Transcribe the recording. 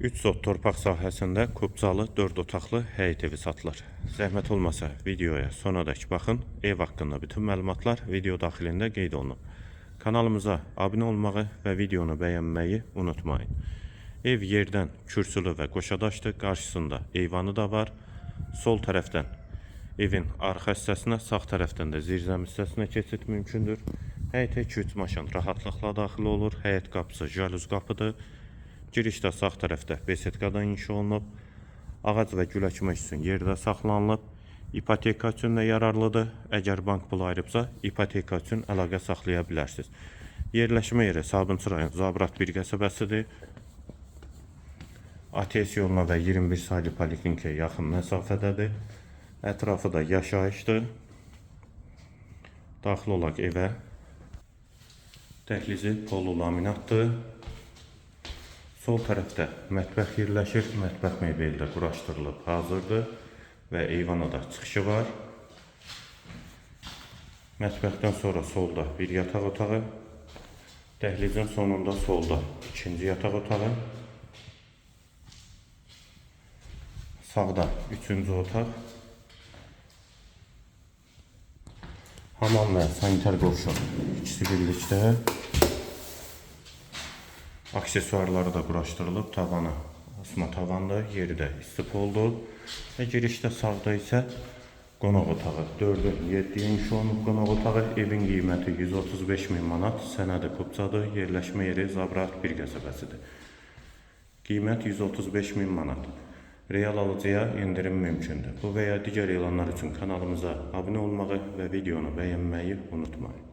3 sot torpaq sahəsində Kubcalı 4 otaqlı həyət evi satılır. Zəhmət olmasa videoya sonadək baxın. Ev haqqında bütün məlumatlar video daxilində qeyd olunub. Kanalımıza abunə olmağı və videonu bəyənməyi unutmayın. Ev yerdən kürsülü və qoşadaşdır. Qarşısında eyvanı da var. Sol tərəfdən evin arxa hissəsinə, sağ tərəfdən də zirzəm hissəsinə keçid mümkündür. Həyətə 2-3 maşın rahatlıqla daxil olur. Həyət qapısı jaluz qapıdır. Girişdə sağ tərəfdə besetkadan inşa olunub. Ağac və gül əkmək üçün yerdə saxlanılıb. İpoteka üçün də yararlıdır. Əgər bank pul ayırıbsa, ipoteka üçün əlaqə saxlaya bilərsiniz. Yerləşmə yeri Sabunçu rayon Zabrat bir qəsəbəsidir. ATS yoluna və 21 saylı poliklinikaya yaxın məsafədədir. Ətrafı da yaşayışdır. Daxil olaq evə. Dəhlizi polu laminatdır. Sol tərəfdə mətbəx yerləşir. Mətbəx mebeli də quraşdırılıb hazırdır və eyvana da çıxışı var. Mətbəxdən sonra solda bir yataq otağı, dəhlizin sonunda solda ikinci yataq otağı, sağda üçüncü otaq, hamam və sanitar qovşaq ikisi birlikdə. Aksesuarları da quraşdırılıb, tavanı asma tavandır, yeri də istif oldu. Və girişdə sağda isə qonaq otağı, 4-ün 7-yə inşa olunub qonaq otağı. Evin qiyməti 135.000 manat, sənədi Kubcadır, yerləşmə yeri Zabrat bir qəsəbəsidir. Qiymət 135.000 manat. Real alıcıya indirim mümkündür. Bu və ya digər elanlar üçün kanalımıza abunə olmağı və videonu bəyənməyi unutmayın.